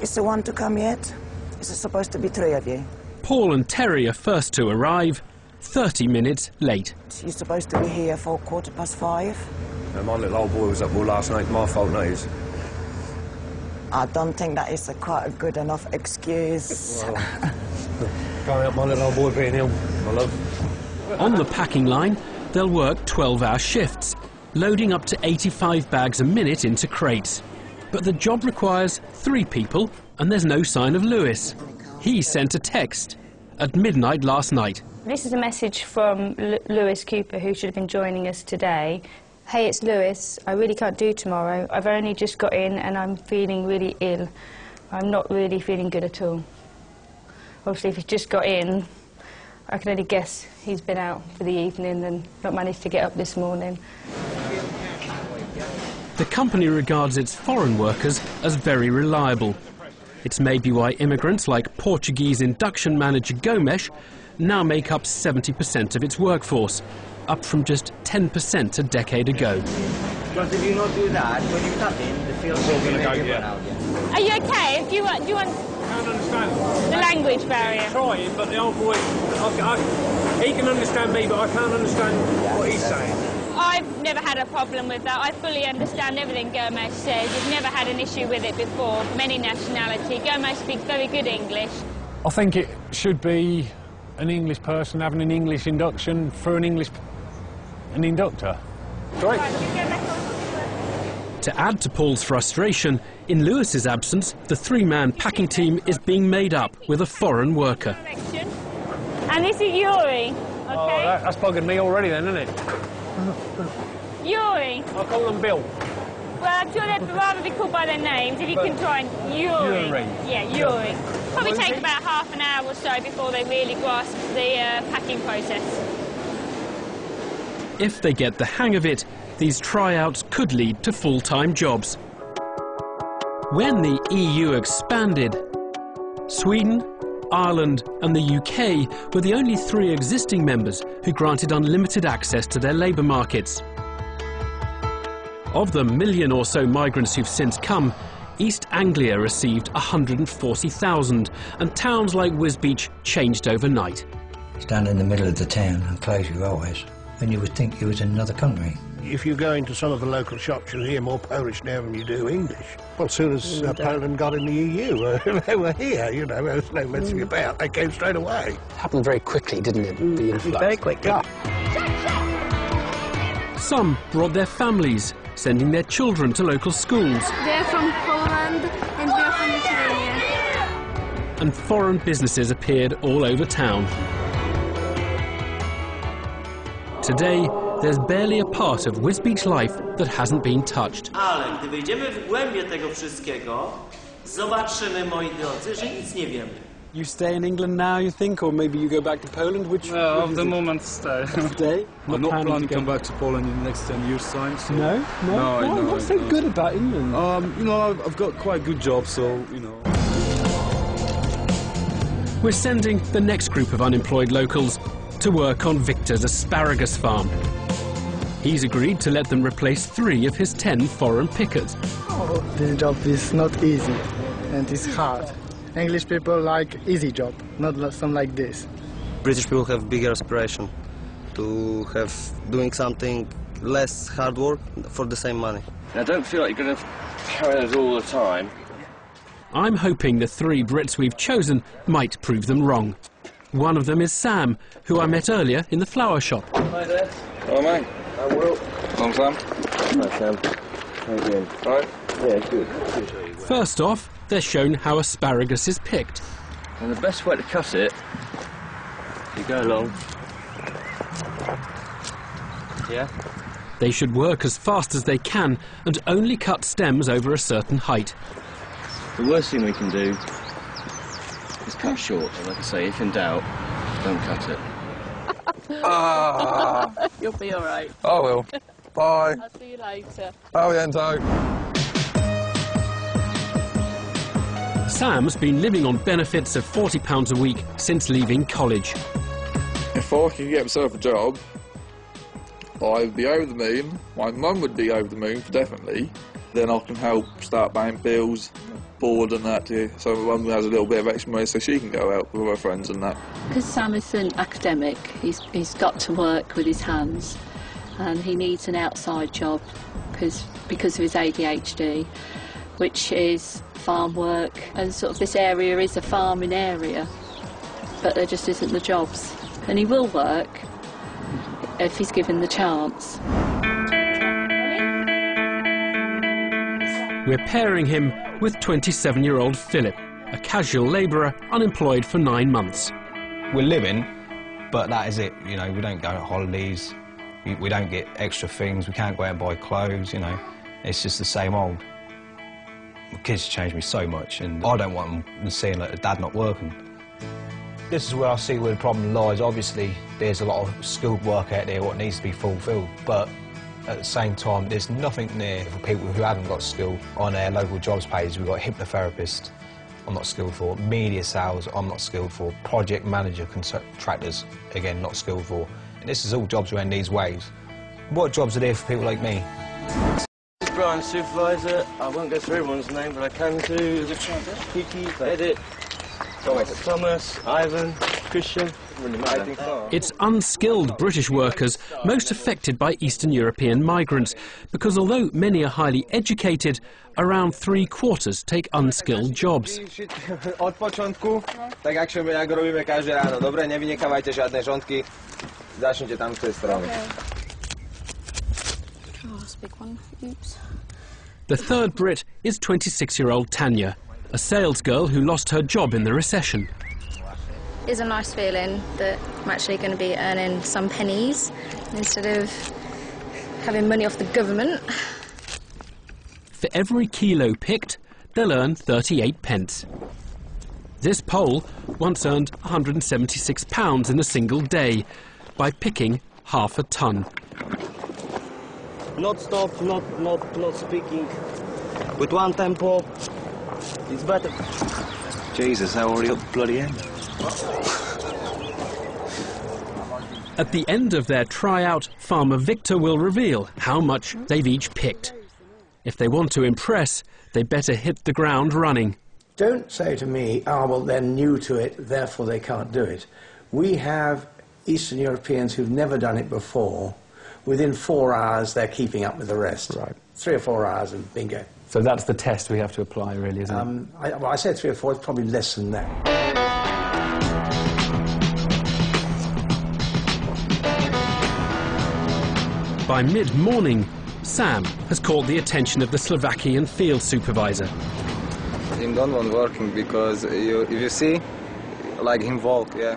Is the one to come yet? Is there supposed to be 3 of you? Paul and Terry are first to arrive, 30 minutes late. You're supposed to be here for 5:15. My little old boy was up all last night. My fault, that is. I don't think that is quite a good enough excuse. Well, can't help my little old boy being ill, my love. On the packing line, they'll work 12-hour shifts, loading up to 85 bags a minute into crates. But the job requires 3 people, and there's no sign of Lewis. He sent a text at midnight last night. This is a message from Lewis Cooper, who should have been joining us today. Hey, it's Lewis. I really can't do tomorrow. I've only just got in and I'm feeling really ill. I'm not really feeling good at all. Obviously, if he's just got in, I can only guess he's been out for the evening and not managed to get up this morning. The company regards its foreign workers as very reliable. It's maybe why immigrants like Portuguese induction manager Gomes now make up 70% of its workforce, up from just 10% a decade ago. Because if you not do that, when you come in, the field's all going to go out. Are you okay? Do you want I can't understand. the language barrier? I'm trying, but the old boy, he can understand me, but I can't understand what he's saying. I've never had a problem with that. I fully understand everything Gomes says. We've never had an issue with it before, from any nationality. Gomes speaks very good English. I think it should be an English person having an English induction for an inductor. Great. To add to Paul's frustration, in Lewis's absence, the 3-man packing team is being made up with a foreign worker. And this is Yuri, okay? Oh, that's bugging me already then, isn't it? Yuri. I'll call them Bill. Well, I'm sure they'd rather be called by their names. If you can try and... Yuri. Yeah, Yuri. Probably take about half an hour or so before they really grasp the packing process. If they get the hang of it, these tryouts could lead to full-time jobs. When the EU expanded, Sweden, Ireland and the UK were the only 3 existing members who granted unlimited access to their labour markets. Of the 1 million or so migrants who've since come, East Anglia received 140,000, and towns like Wisbech changed overnight. Stand in the middle of the town and close your eyes, and you would think you was in another country. If you go into some of the local shops, you'll hear more Polish now than you do English. Well, as soon as Poland got in the EU, they were here, you know, there was no messing about. They came straight away. It happened very quickly, didn't it, the influx? Very quickly. Yeah. Some brought their families, sending their children to local schools. They're from Poland and we're from Lithuania. And foreign businesses appeared all over town. Today, there's barely a part of Wisbech life that hasn't been touched. Ale gdy wejdziemy w głębie tego wszystkiego, zobaczymy, moi drodzy, że nic nie wiemy. You stay in England now, you think, or maybe you go back to Poland? Which at the moment, stay. Stay? I'm not planning to come back to Poland in the next 10 years' time. So. No? What's so good about England? You know, I've got quite a good job, so, you know. We're sending the next group of unemployed locals to work on Victor's asparagus farm. He's agreed to let them replace 3 of his 10 foreign pickers. Oh, this job is not easy and it's hard. English people like easy job, not some like this. British people have bigger aspiration to have doing something less hard work for the same money. I don't feel like you're going to carry those all the time. I'm hoping the 3 Brits we've chosen might prove them wrong. One of them is Sam, who I met earlier in the flower shop. Hi there. Hello, mate. I will. Hello, Sam. Hi, Sam. How you doing? All right? Yeah, good. First off, they're shown how asparagus is picked. And the best way to cut it, you go along. Yeah? They should work as fast as they can and only cut stems over a certain height. The worst thing we can do is cut short. And like I say, if in doubt, don't cut it. You'll be all right. I will. Bye. I'll see you later. Aliento. Sam's been living on benefits of £40 a week since leaving college. If I could get myself a job, I'd be over the moon. My mum would be over the moon, definitely. Then I can help start paying bills, board and that too. So my mum has a little bit of extra money so she can go out with her friends and that. Because Sam is an academic, he's got to work with his hands and he needs an outside job because of his ADHD, which is farm work, and sort of this area is a farming area, but there just isn't the jobs. And he will work if he's given the chance. We're pairing him with 27-year-old Philip, a casual labourer unemployed for 9 months. We're living, but that is it. You know, we don't go on holidays, we don't get extra things, we can't go out and buy clothes, you know. It's just the same old. The kids changed me so much, and I don't want them seeing that dad not working. This is where I see where the problem lies. Obviously, there's a lot of skilled work out there what needs to be fulfilled, but at the same time, there's nothing there for people who haven't got skill. On our local jobs page, we've got hypnotherapist, I'm not skilled for. Media sales, I'm not skilled for. Project manager, contractors, again, not skilled for. And this is all jobs around these ways. What jobs are there for people like me? Brian, supervisor. I won't go through everyone's name, but I can do Kiki, Edit, Thomas, Ivan, Christian. It's unskilled British workers most affected by Eastern European migrants, because although many are highly educated, around 3/4 take unskilled jobs. Od początku, tak jak robimy każde rano, dobre, nie wynikawajcie żadne rządki, zacznijcie tam z tej strony. Oh, that's a big one. Oops. The third Brit is 26-year-old Tanya, a salesgirl who lost her job in the recession. It's a nice feeling that I'm actually going to be earning some pennies instead of having money off the government. For every kilo picked, they'll earn 38 pence. This Pole once earned £176 in a single day by picking half a ton. Not stop, not speaking. With one tempo, it's better. Jesus, how already up the bloody end? At the end of their tryout, Farmer Victor will reveal how much they've each picked. If they want to impress, they better hit the ground running. Don't say to me, oh, well, they're new to it, therefore they can't do it. We have Eastern Europeans who've never done it before. Within 4 hours, they're keeping up with the rest. Right. 3 or 4 hours and bingo. So that's the test we have to apply, really, isn't it? I said 3 or 4, it's probably less than that. By mid-morning, Sam has caught the attention of the Slovakian field supervisor. Him don't want working because if you see, like him walk, yeah.